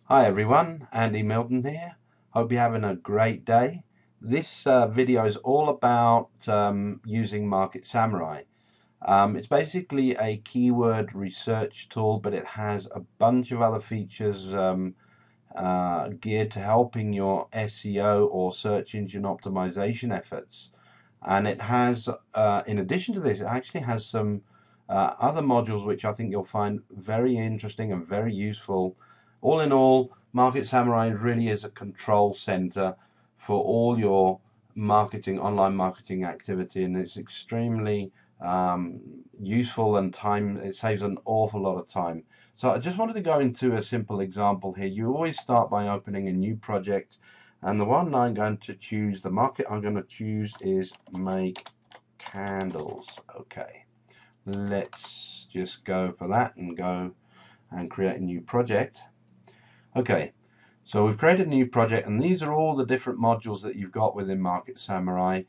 Hi everyone, Andy Milton here. Hope you're having a great day. This video is all about using Market Samurai. It's basically a keyword research tool, but it has a bunch of other features geared to helping your SEO or search engine optimization efforts. And it has, in addition to this, it actually has some other modules which I think you'll find very interesting and very useful. All in all, Market Samurai really is a control center for all your marketing, online marketing activity, and it's extremely useful and it saves an awful lot of time. So I just wanted to go into a simple example here. You always start by opening a new project, and the one I'm going to choose, the market I'm going to choose is make candles. Okay, let's just go for that and go and create a new project. Okay, so we've created a new project, and these are all the different modules that you've got within Market Samurai,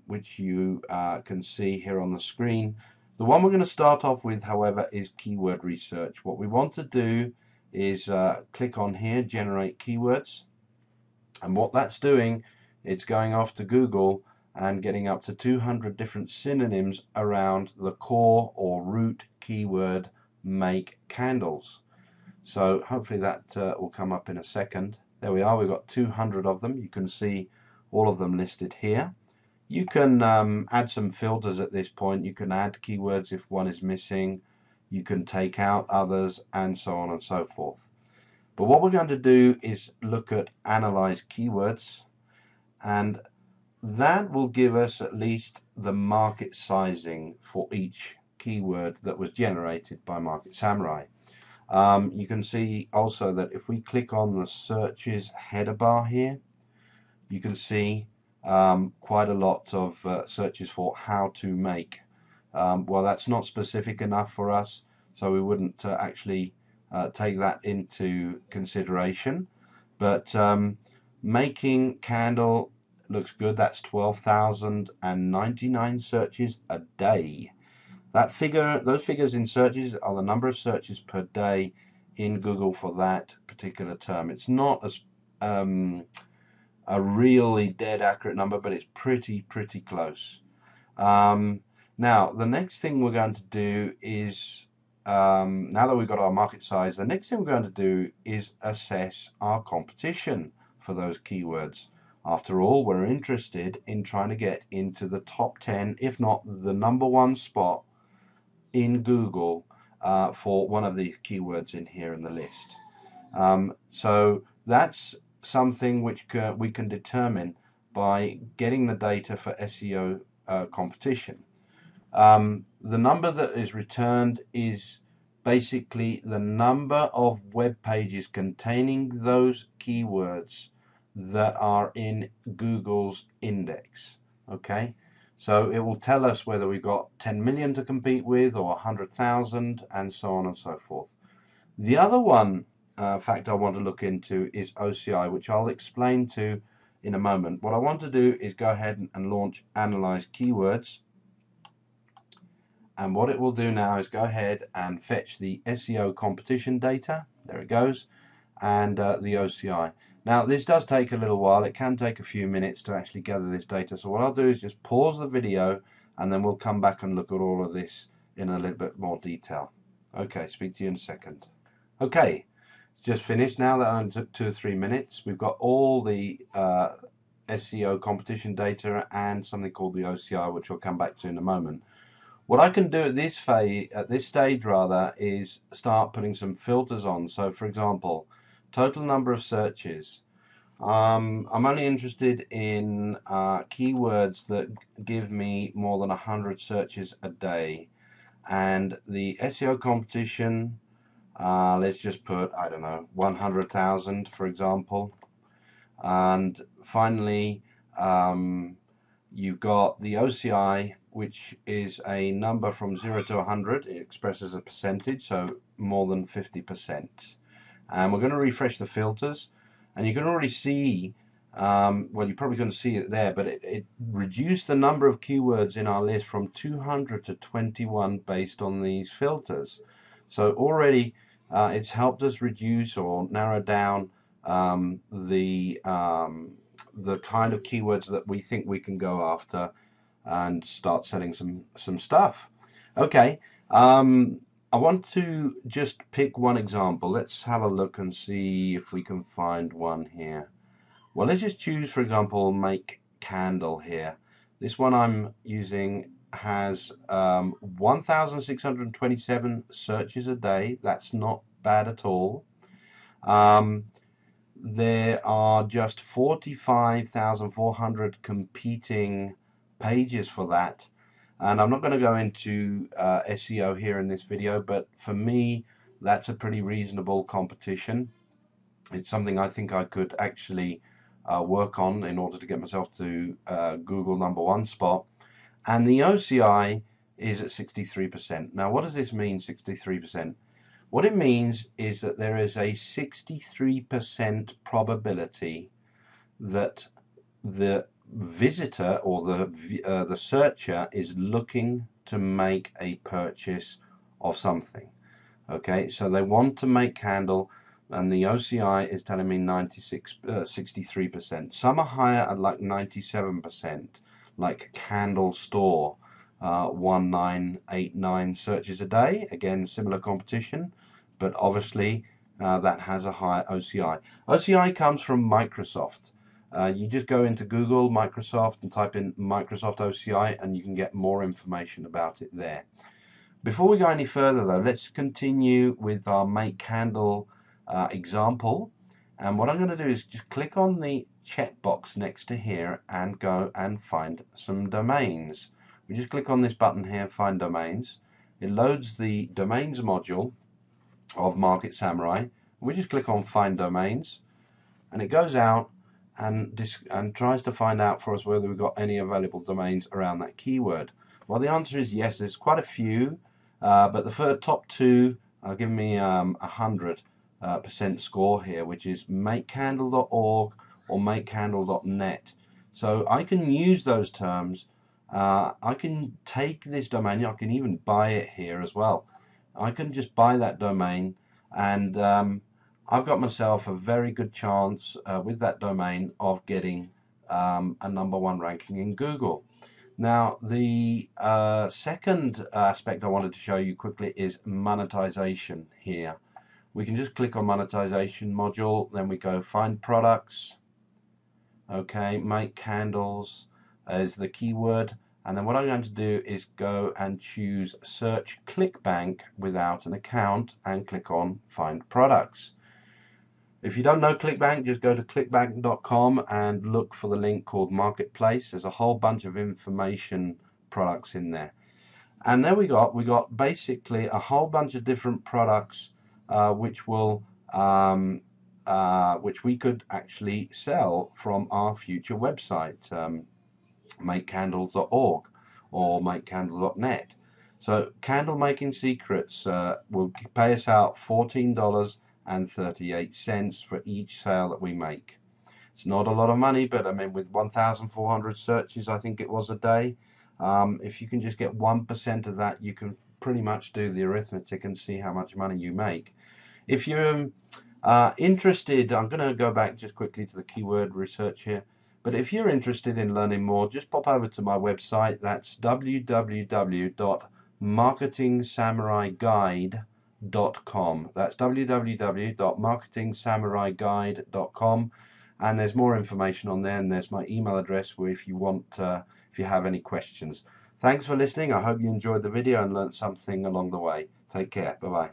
which you can see here on the screen. The one we're going to start off with, however, is keyword research. What we want to do is click on here, generate keywords, and what that's doing, it's going off to Google and getting up to 200 different synonyms around the core or root keyword make candles. So hopefully that will come up in a second. There we are, we've got 200 of them. You can see all of them listed here. You can add some filters at this point. You can add keywords if one is missing. You can take out others, and so on and so forth. But what we're going to do is look at analyze keywords, and that will give us at least the market sizing for each keyword that was generated by Market Samurai. You can see also that if we click on the searches header bar here, you can see quite a lot of searches for how to make. Well, that's not specific enough for us, so we wouldn't actually take that into consideration. But making candle looks good. That's 12,099 searches a day. That figure, those figures in searches are the number of searches per day in Google for that particular term. It's not a really dead accurate number, but it's pretty close. Now, the next thing we're going to do is, now that we've got our market size, the next thing we're going to do is assess our competition for those keywords. After all, we're interested in trying to get into the top 10, if not the #1 spot in Google for one of these keywords in here in the list. So that's something which we can determine by getting the data for SEO competition. The number that is returned is basically the number of web pages containing those keywords that are in Google's index. Okay, so it will tell us whether we've got 10 million to compete with or 100,000, and so on and so forth. The other one factor I want to look into is OCI, which I'll explain to in a moment. What I want to do is go ahead and launch Analyze Keywords. And what it will do now is go ahead and fetch the SEO competition data. There it goes. And the OCI. Now this does take a little while. It can take a few minutes to actually gather this data. So what I'll do is just pause the video, and then we'll come back and look at all of this in a little bit more detail. Okay, speak to you in a second. Okay, it's just finished. Now that only took 2 or 3 minutes, we've got all the SEO competition data and something called the OCI, which we'll come back to in a moment. What I can do at this stage is start putting some filters on. So for example, total number of searches. I'm only interested in keywords that give me more than 100 searches a day. And the SEO competition, let's just put, I don't know, 100,000 for example. And finally, you've got the OCI, which is a number from 0 to 100. It expresses a percentage, so more than 50%. And we're going to refresh the filters, and you can already see, well, you're probably going to see it there, but it reduced the number of keywords in our list from 200 to 21 based on these filters. So already It's helped us reduce or narrow down the kind of keywords that we think we can go after and start selling some stuff. Okay, I want to just pick one example. Let's have a look and see if we can find one here. Well, let's just choose, for example, make candle here. This one I'm using has 1,627 searches a day. That's not bad at all. There are just 45,400 competing pages for that. And I'm not going to go into SEO here in this video, but for me, that's a pretty reasonable competition. It's something I think I could actually work on in order to get myself to Google #1 spot. And the OCI is at 63%. Now, what does this mean, 63%? What it means is that there is a 63% probability that the visitor or the searcher is looking to make a purchase of something. Okay, so they want to make candle, and the OCI is telling me 63%. Some are higher at like 97%, like candle store, 1989 searches a day. Again, similar competition, but obviously that has a higher OCI. OCI comes from Microsoft. You just go into Google, Microsoft, and type in Microsoft OCI, and you can get more information about it there. Before we go any further, though, let's continue with our make candle example. And what I'm going to do is just click on the checkbox next to here and go and find some domains. We just click on this button here, find domains. It loads the domains module of Market Samurai. We just click on find domains, and it goes out and tries to find out for us whether we've got any available domains around that keyword. Well, the answer is yes. There's quite a few, but the top two are giving me 100% score here, which is makecandle.org or makecandle.net. So I can use those terms. I can take this domain. I can even buy it here as well. I can just buy that domain, and I've got myself a very good chance with that domain of getting a #1 ranking in Google. Now, the second aspect I wanted to show you quickly is monetization here. We can just click on monetization module, then we go find products. Okay, make candles is the keyword. And then what I'm going to do is go and choose search ClickBank without an account and click on find products. If you don't know ClickBank, just go to clickbank.com and look for the link called Marketplace. There's a whole bunch of information products in there. And there we got basically a whole bunch of different products which we could actually sell from our future website, makecandles.org or makecandle.net. So Candle Making Secrets will pay us out $14.38 for each sale that we make. It's not a lot of money, but I mean, with 1,400 searches, I think it was a day, if you can just get 1% of that, you can pretty much do the arithmetic and see how much money you make. If you're interested, I'm going to go back just quickly to the keyword research here, but if you're interested in learning more, just pop over to my website. That's www.marketingsamuraiguide.com. That's www.marketingsamuraiguide.com, and there's more information on there, and there's my email address where if you have any questions. Thanks for listening. I hope you enjoyed the video and learned something along the way. Take care. Bye-bye.